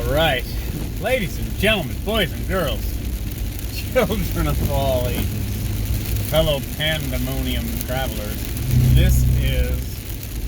Alright, ladies and gentlemen, boys and girls, children of all ages, fellow Pandemonium travelers, this is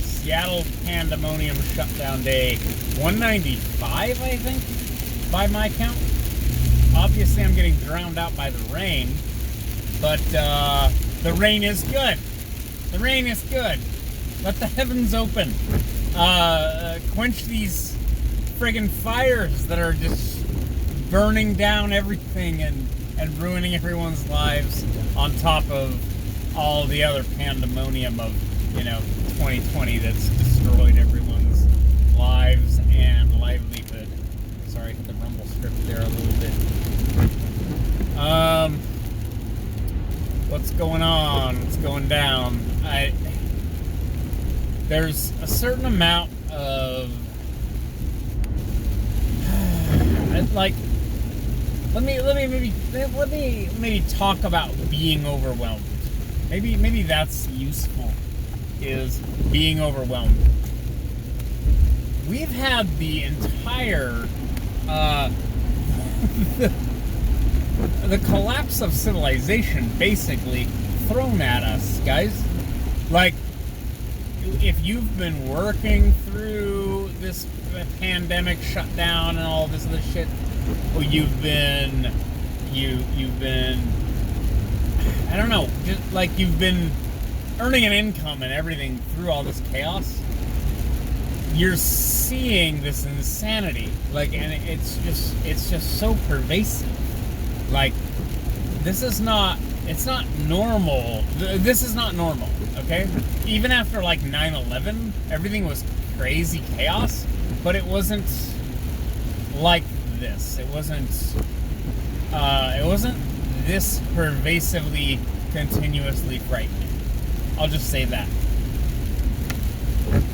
Seattle Pandemonium Shutdown Day 195, I think, by my count. Obviously, I'm getting drowned out by the rain, but the rain is good. The rain is good. Let the heavens open. Quench these friggin' fires that are just burning down everything and ruining everyone's lives, on top of all the other pandemonium of 2020 that's destroyed everyone's lives and livelihood. Sorry, I hit the rumble script there a little bit. What's going on? What's going down? There's a certain amount of let me maybe talk about being overwhelmed. Maybe that's useful, is being overwhelmed. We've had the entire the collapse of civilization basically thrown at us, guys. Like, if you've been working through this pandemic shutdown and all this other shit, or you've been I don't know, just like you've been earning an income and everything through all this chaos, you're seeing this insanity, and it's just so pervasive. Like, it's not normal. This is not normal, okay? Even after 9/11, everything was crazy chaos, but it wasn't like this. It wasn't this pervasively, continuously frightening. I'll just say that.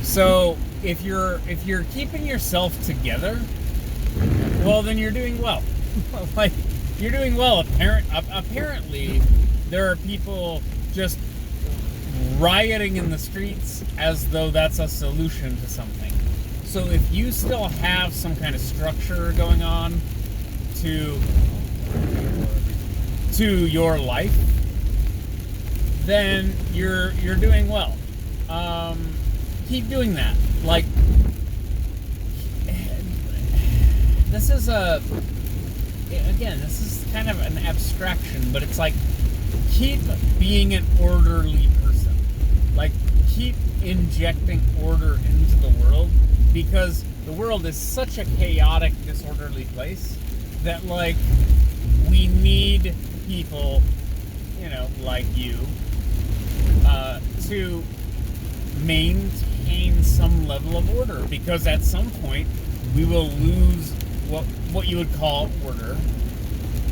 So if you're keeping yourself together, well, then you're doing well. You're doing well. Apparently, there are people just rioting in the streets as though that's a solution to something. So if you still have some kind of structure going on to your life, then you're doing well. Keep doing that. This is kind of an abstraction, but it's keep being an orderly person. Keep injecting order into the world, because the world is such a chaotic, disorderly place that, we need people, like you, to maintain some level of order, because at some point we will lose what you would call order,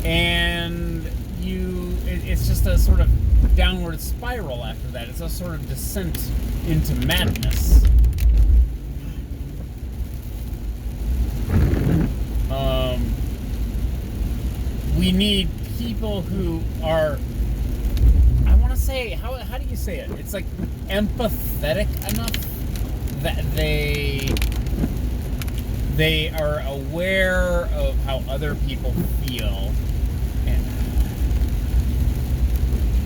and it's just a sort of downward spiral after that. It's a sort of descent into madness. We need people who are, I want to say, how do you say it? It's empathetic enough that they are aware of how other people feel. And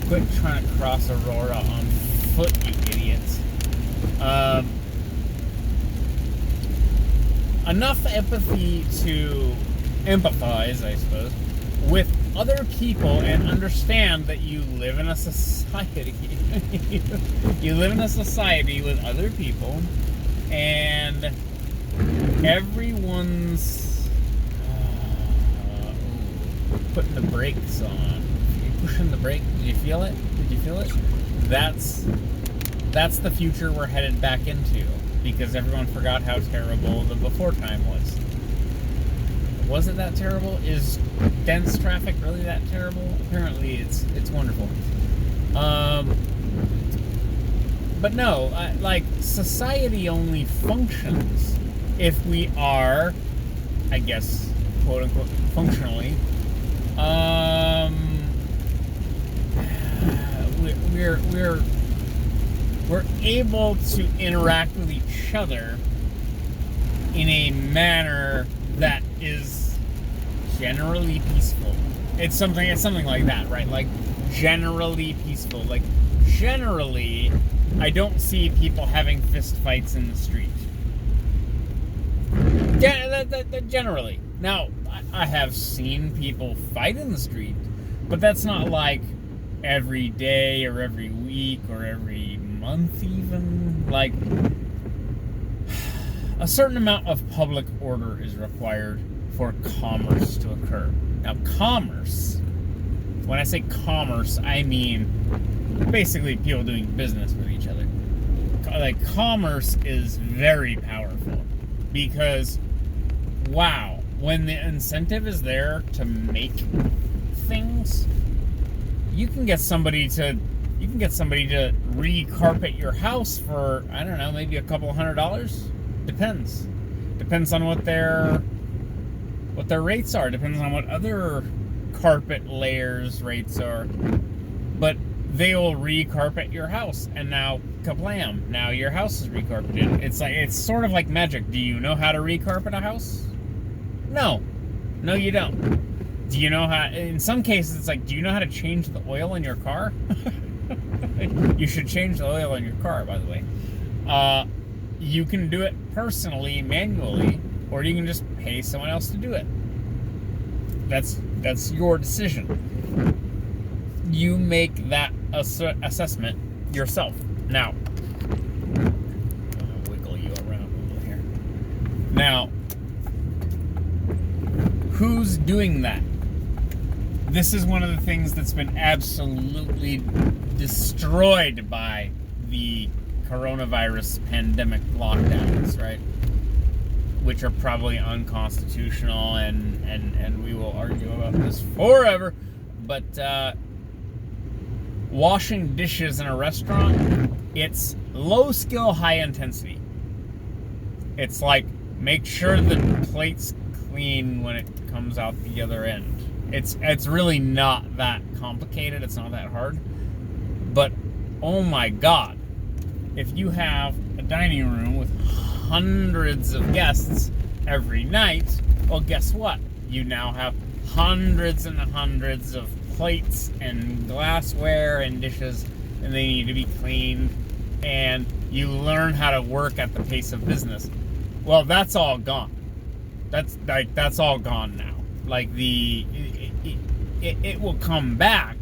quit trying to cross Aurora on foot, you idiots. Enough empathy to empathize, I suppose, with other people and understand that you live in a society. You live in a society with other people, and everyone's putting the brakes on. You're pushing the brake. Did you feel it? That's the future we're headed back into, because everyone forgot how terrible the before time was. Was it that terrible? Is dense traffic really that terrible? Apparently it's wonderful. But no, society only functions if we are, I guess, quote unquote, functionally, we're able to interact with each other in a manner that is generally peaceful. It's something like that, right? Like generally peaceful. Like generally, I don't see people having fist fights in the street. Generally. Now, I have seen people fight in the street, but that's not like every day or every week or every month even. Like, a certain amount of public order is required for commerce to occur. Now, commerce, when I say commerce, I mean basically people doing business with each other. Like, commerce is very powerful because, wow, when the incentive is there to make things, you can get somebody to recarpet your house for, I don't know, maybe a couple $100. Depends on what their rates are. Depends on what other carpet layers rates are. But they will recarpet your house, and now kablam! Now your house is recarpeted. It's sort of like magic. Do you know how to recarpet a house? No, you don't. Do you know how? In some cases, it's like, do you know how to change the oil in your car? You should change the oil in your car, by the way. You can do it personally, manually, or you can just pay someone else to do it. That's your decision. You make that assessment yourself. Now, I'll wiggle you around a little here. Now, who's doing that? This is one of the things that's been absolutely destroyed by the coronavirus pandemic lockdowns, right? Which are probably unconstitutional, and we will argue about this forever. But washing dishes in a restaurant, it's low skill, high intensity. It's like, make sure the plate's clean when it comes out the other end. It's really not that complicated. It's not that hard. But oh my God, if you have a dining room with hundreds of guests every night, well, guess what? You now have hundreds and hundreds of plates and glassware and dishes, and they need to be cleaned, and you learn how to work at the pace of business. Well, that's all gone. That's all gone now. Like, it will come back,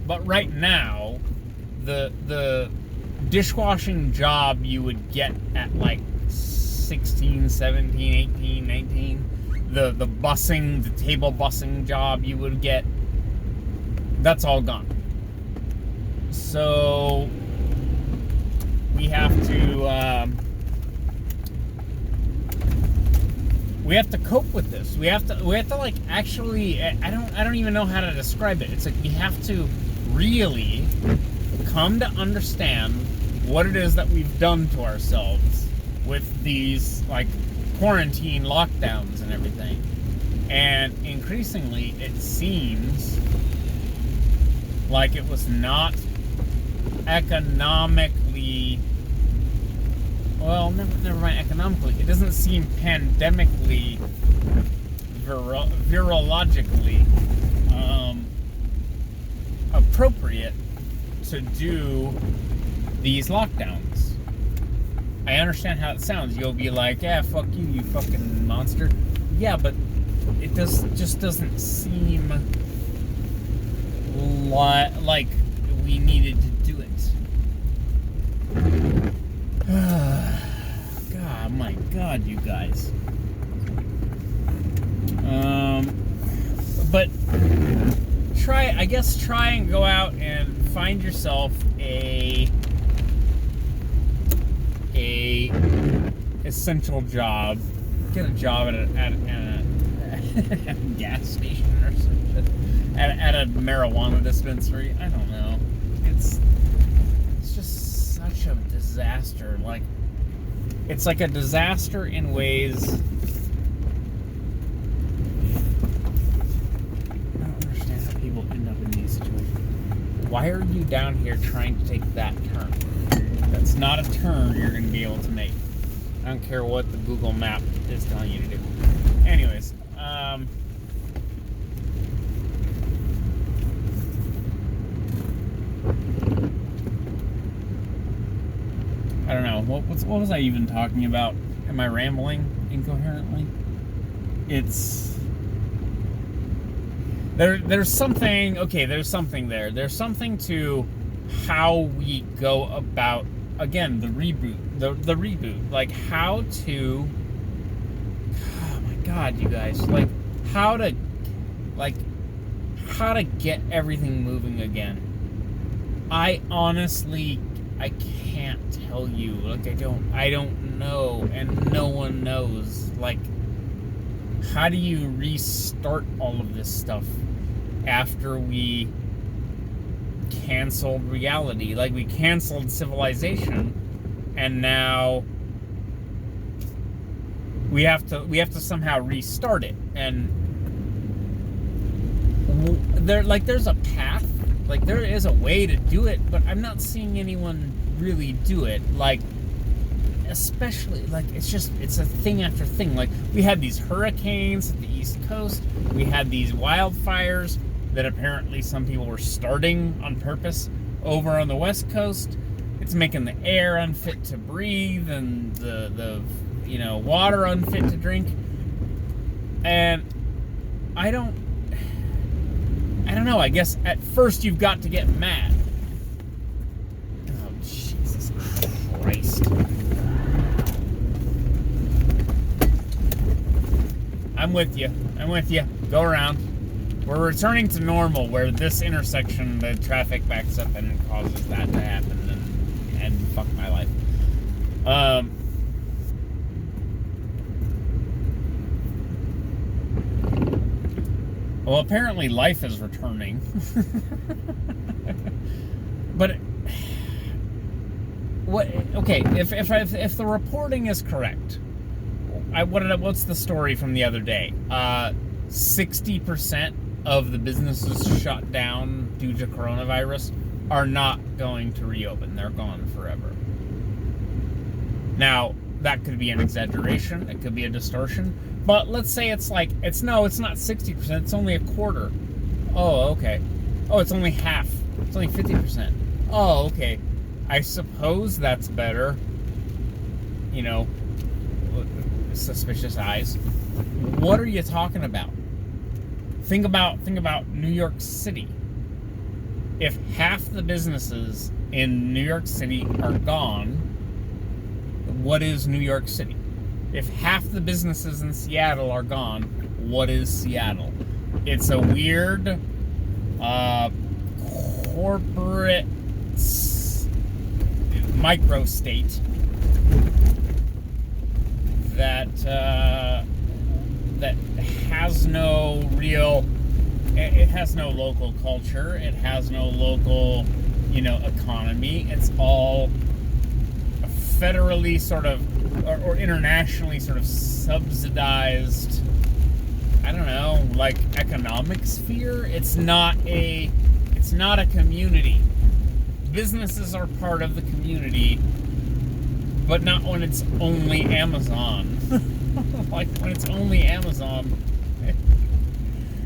but right now, the dishwashing job you would get at like 16, 17, 18, 19, the busing, the table busing job you would get, that's all gone. So we have to cope with this. We have to like, actually, I don't even know how to describe it. It's like, we have to really come to understand what it is that we've done to ourselves with these, like, quarantine lockdowns and everything. And increasingly, it seems like it was not economically, well, never mind economically, it doesn't seem pandemically, virologically appropriate to do these lockdowns. I understand how it sounds. You'll be like, yeah, fuck you, you fucking monster. Yeah, but it just doesn't seem like we needed to do it. God, my God, you guys. But try and go out and find yourself a essential job. Get a job at a gas station or something. At a marijuana dispensary. I don't know. It's just such a disaster. Like, it's like a disaster in ways. I don't understand how people end up in these situations. Why are you down here trying to take that turn? That's not a turn you're going to be able to make. I don't care what the Google map is telling you to do. Anyways, I don't know. What was I even talking about? Am I rambling incoherently? There's something. Okay, there's something there. There's something to how we go about, again, the reboot. The reboot. Like how to. Oh my God, you guys! Like how to get everything moving again. I honestly, I can't tell you. Like I don't know, and no one knows. Like, how do you restart all of this stuff after we canceled reality? Like, we canceled civilization, and now we have to somehow restart it. And there's a path. Like, there is a way to do it, but I'm not seeing anyone really do it. Like, especially, like, it's a thing after thing. Like, we had these hurricanes at the East Coast. We had these wildfires that apparently some people were starting on purpose over on the West Coast. It's making the air unfit to breathe and the water unfit to drink. And I don't know. I guess at first you've got to get mad. Oh, Jesus Christ. I'm with you. Go around. We're returning to normal, where this intersection, the traffic backs up and it causes that to happen, and fuck my life. Well, apparently life is returning. But what? Okay, if the reporting is correct, what's the story from the other day? 60% of the businesses shut down due to coronavirus are not going to reopen. They're gone forever. Now, that could be an exaggeration. It could be a distortion. But let's say it's not 60%. It's only a quarter. Oh, okay. Oh, it's only half. It's only 50%. Oh, okay. I suppose that's better. Suspicious eyes. What are you talking about? Think about New York City. If half the businesses in New York City are gone, what is New York City? If half the businesses in Seattle are gone, what is Seattle? It's a weird corporate microstate that has no real. It has no local culture. It has no local, economy. It's all federally sort of, or internationally sort of subsidized, I don't know, like economic sphere. It's not a community. Businesses are part of the community, but not when it's only Amazon. Like, when it's only Amazon,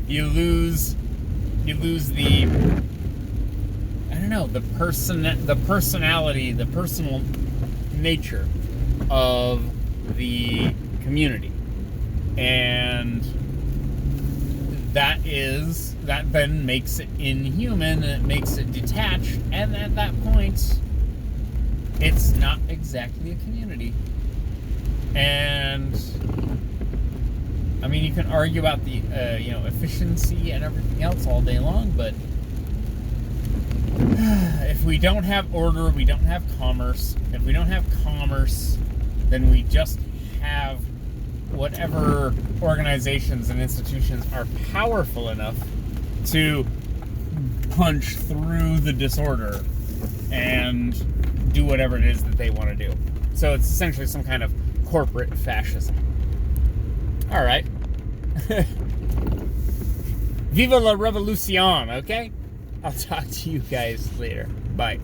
you lose the, I don't know, the personality, the personal nature of the community. And that then makes it inhuman, and it makes it detached, and at that point it's not exactly a community. And I mean, you can argue about the efficiency and everything else all day long, but if we don't have order, we don't have commerce. If we don't have commerce, then we just have whatever organizations and institutions are powerful enough to punch through the disorder and do whatever it is that they want to do. So it's essentially some kind of corporate fascism. All right. Viva la revolution, okay? I'll talk to you guys later. Bye.